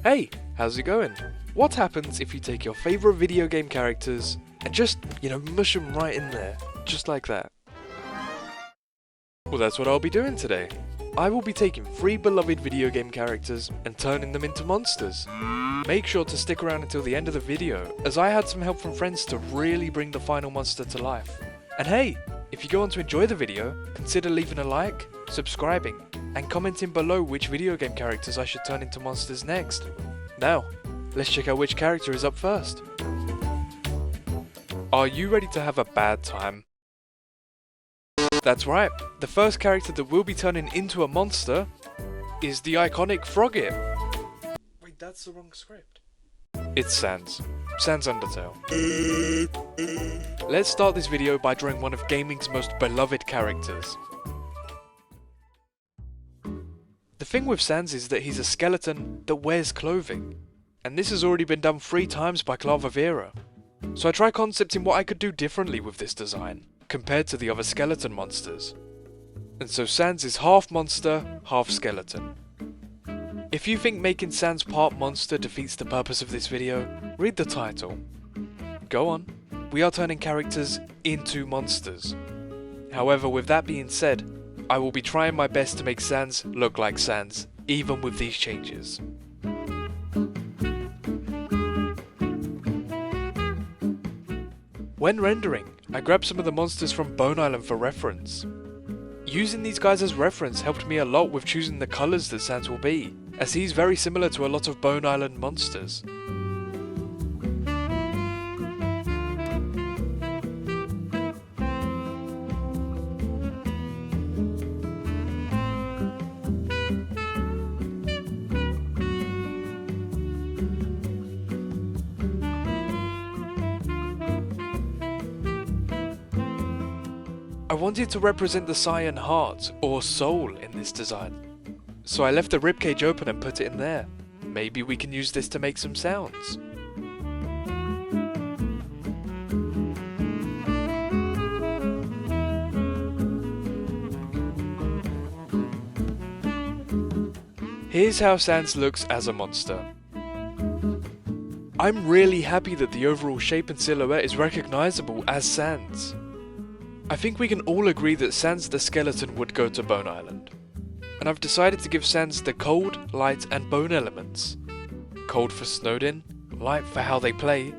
Hey, how's it going? What happens if you take your favorite video game characters and just, mush them right in there, just like that? Well, that's what I'll be doing today. I will be taking 3 beloved video game characters and turning them into monsters. Make sure to stick around until the end of the video, as I had some help from friends to really bring the final monster to life. And hey, if you go on to enjoy the video, consider leaving a like, subscribing, and commenting below which video game characters I should turn into monsters next. Now, let's check out which character is up first. Are you ready to have a bad time? That's right, the first character that we'll be turning into a monster is the iconic Frogget. Wait, that's the wrong script. It's Sans Undertale. Let's start this video by drawing one of gaming's most beloved characters. The thing with Sans is that he's a skeleton that wears clothing, and this has already been done 3 times by Clavavera. So I tried concepting what I could do differently with this design, compared to the other skeleton monsters. And so Sans is half monster, half skeleton. If you think making Sans part monster defeats the purpose of this video, read the title. Go on, we are turning characters into monsters. However, with that being said, I will be trying my best to make Sans look like Sans, even with these changes. When rendering, I grabbed some of the monsters from Bone Island for reference. Using these guys as reference helped me a lot with choosing the colours that Sans will be, as he's very similar to a lot of Bone Island monsters. I wanted to represent the Saiyan heart, or soul, in this design. So I left the ribcage open and put it in there. Maybe we can use this to make some sounds. Here's how Sans looks as a monster. I'm really happy that the overall shape and silhouette is recognizable as Sans. I think we can all agree that Sans the skeleton would go to Bone Island. And I've decided to give Sans the cold, light and bone elements. Cold for snowed in, light for how they play,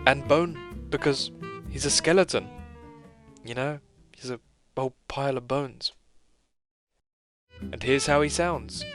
and bone because he's a skeleton. He's a whole pile of bones. And here's how he sounds.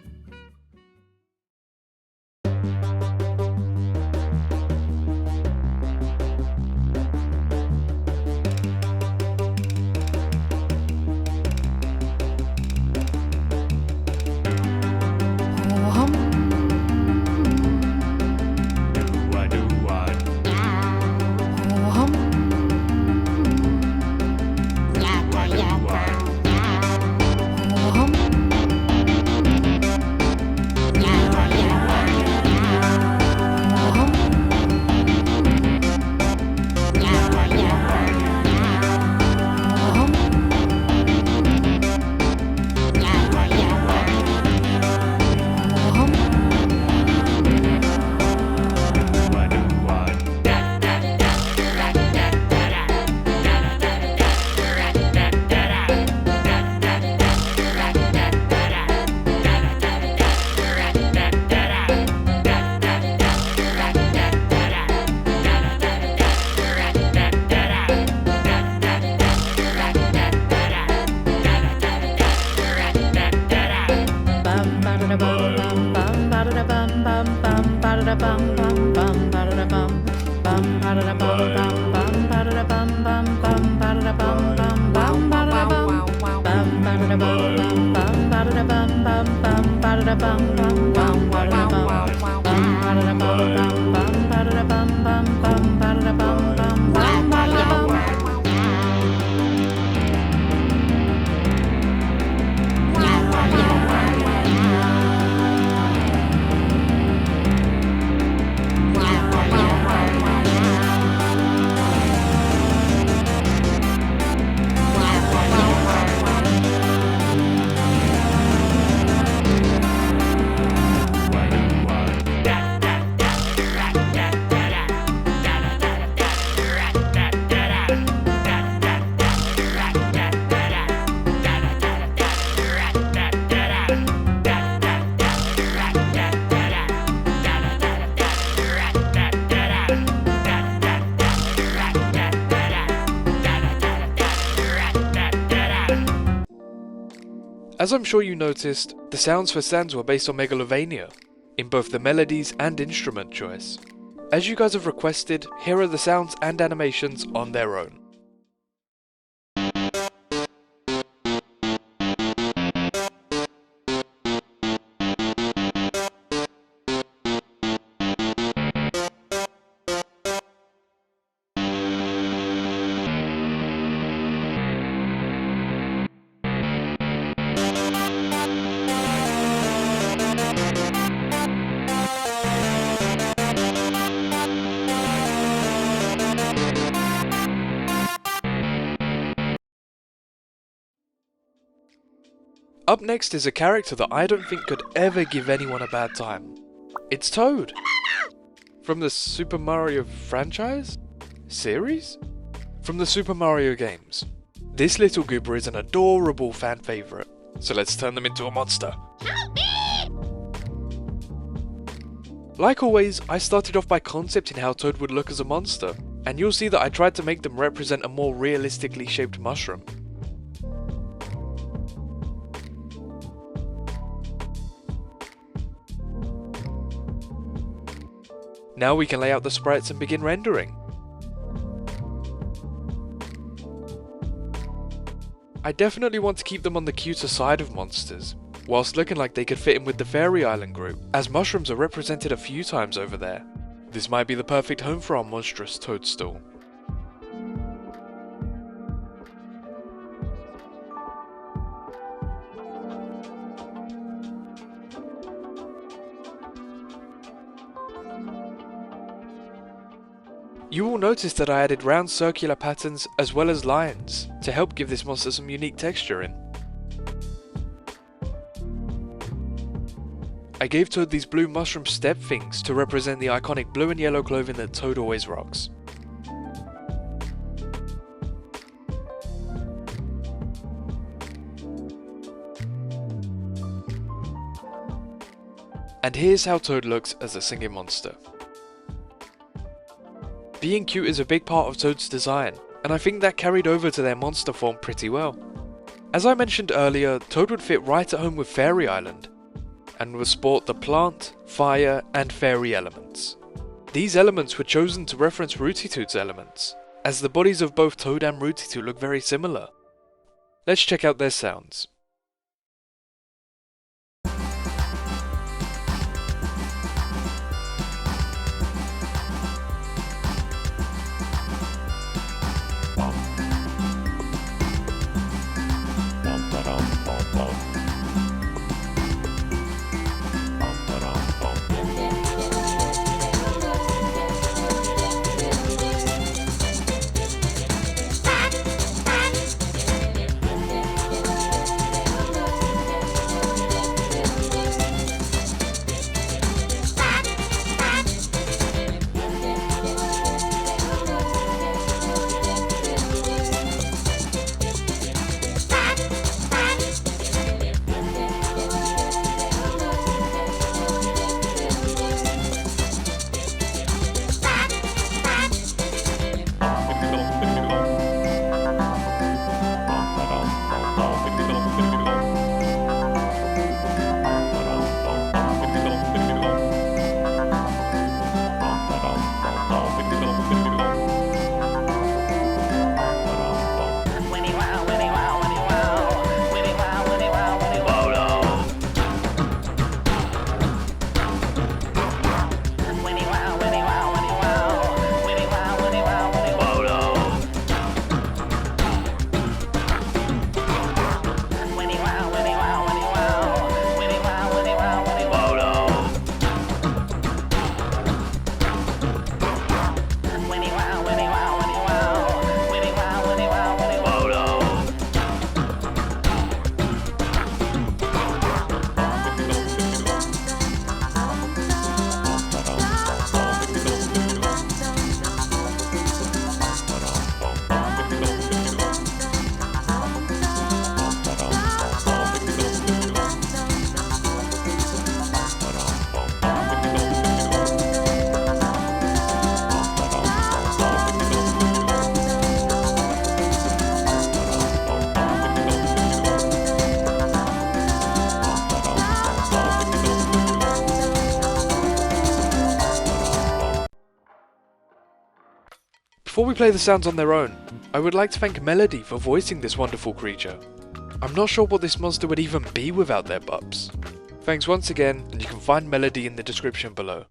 As I'm sure you noticed, the sounds for Sans were based on Megalovania, in both the melodies and instrument choice. As you guys have requested, here are the sounds and animations on their own. Up next is a character that I don't think could ever give anyone a bad time. It's Toad! From the Super Mario franchise? Series? From the Super Mario games. This little goober is an adorable fan favourite, so let's turn them into a monster. Like always, I started off by concepting how Toad would look as a monster, and you'll see that I tried to make them represent a more realistically shaped mushroom. Now we can lay out the sprites and begin rendering. I definitely want to keep them on the cuter side of monsters, whilst looking like they could fit in with the Fairy Island group, as mushrooms are represented a few times over there. This might be the perfect home for our monstrous toadstool. You will notice that I added round circular patterns as well as lines to help give this monster some unique texture in. I gave Toad these blue mushroom step things to represent the iconic blue and yellow clothing that Toad always rocks. And here's how Toad looks as a singing monster. Being cute is a big part of Toad's design, and I think that carried over to their monster form pretty well. As I mentioned earlier, Toad would fit right at home with Fairy Island, and would sport the plant, fire, and fairy elements. These elements were chosen to reference Rooty Toot's elements, as the bodies of both Toad and Rooty Toot look very similar. Let's check out their sounds. Before we play the sounds on their own, I would like to thank Melody for voicing this wonderful creature. I'm not sure what this monster would even be without their pups. Thanks once again, and you can find Melody in the description below.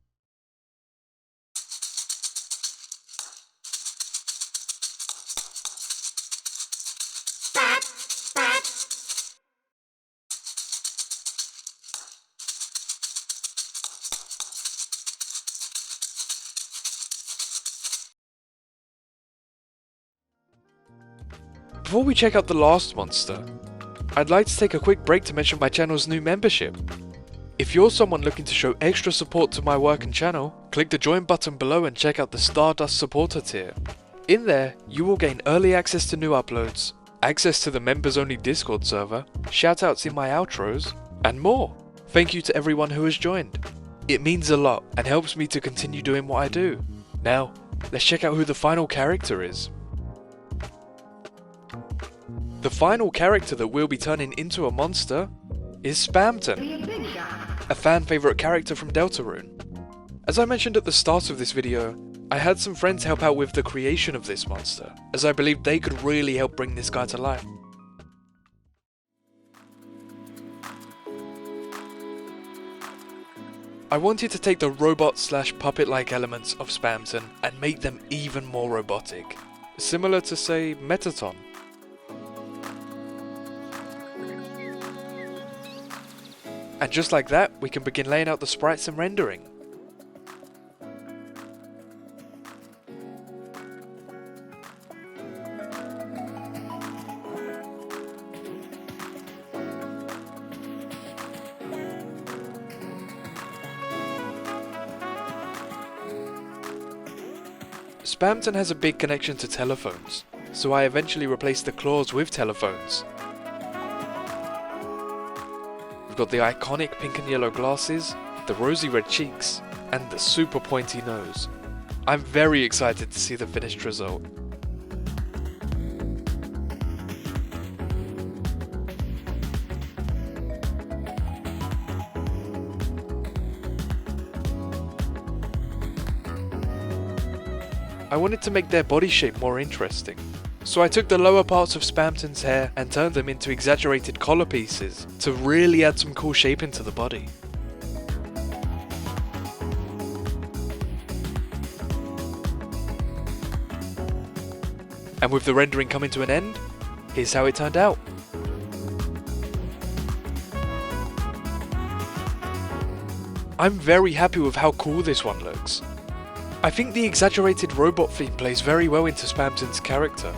Before we check out the last monster, I'd like to take a quick break to mention my channel's new membership. If you're someone looking to show extra support to my work and channel, click the join button below and check out the Stardust supporter tier. In there, you will gain early access to new uploads, access to the members only Discord server, shoutouts in my outros, and more. Thank you to everyone who has joined. It means a lot and helps me to continue doing what I do. Now, let's check out who the final character is. The final character that we'll be turning into a monster is Spamton, a fan favourite character from Deltarune. As I mentioned at the start of this video, I had some friends help out with the creation of this monster, as I believed they could really help bring this guy to life. I wanted to take the robot/puppet-like elements of Spamton and make them even more robotic, similar to, say, Metaton. And just like that, we can begin laying out the sprites and rendering. Spamton has a big connection to telephones, so I eventually replaced the claws with telephones. We've got the iconic pink and yellow glasses, the rosy red cheeks, and the super pointy nose. I'm very excited to see the finished result. I wanted to make their body shape more interesting, so I took the lower parts of Spamton's hair and turned them into exaggerated collar pieces to really add some cool shape into the body. And with the rendering coming to an end, here's how it turned out. I'm very happy with how cool this one looks. I think the exaggerated robot theme plays very well into Spamton's character.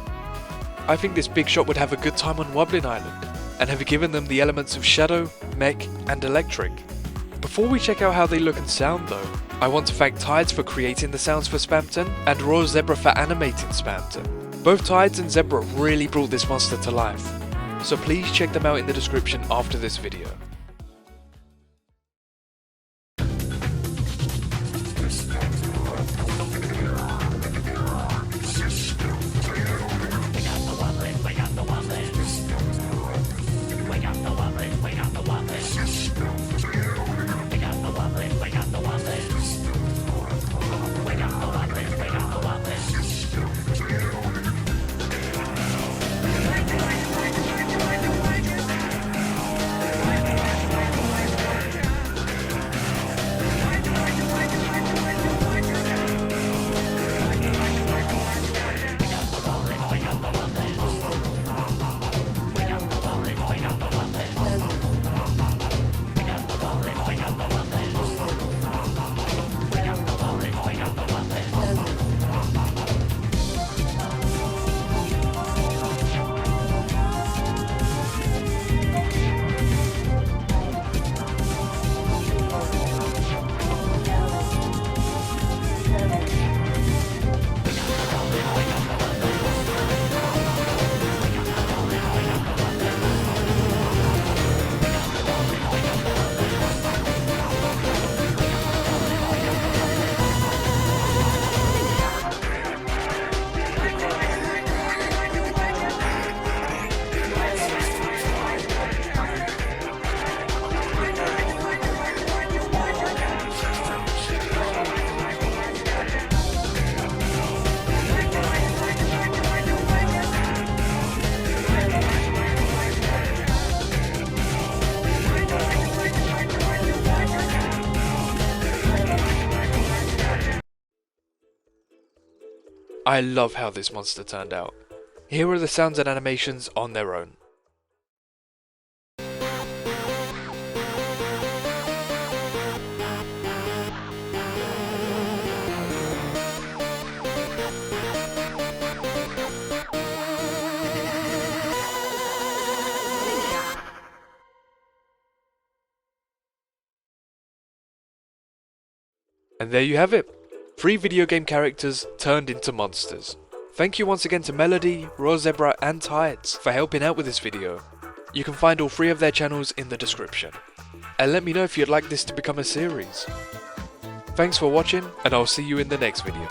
I think this big shot would have a good time on Wublin Island, and have given them the elements of Shadow, Mech, and Electric. Before we check out how they look and sound though, I want to thank Tides for creating the sounds for Spamton, and Raw Zebra for animating Spamton. Both Tides and Zebra really brought this monster to life, so please check them out in the description after this video. I love how this monster turned out. Here are the sounds and animations on their own. And there you have it. 3 video game characters turned into monsters. Thank you once again to Melody, Raw Zebra and Tides for helping out with this video. You can find all 3 of their channels in the description. And let me know if you'd like this to become a series. Thanks for watching, and I'll see you in the next video.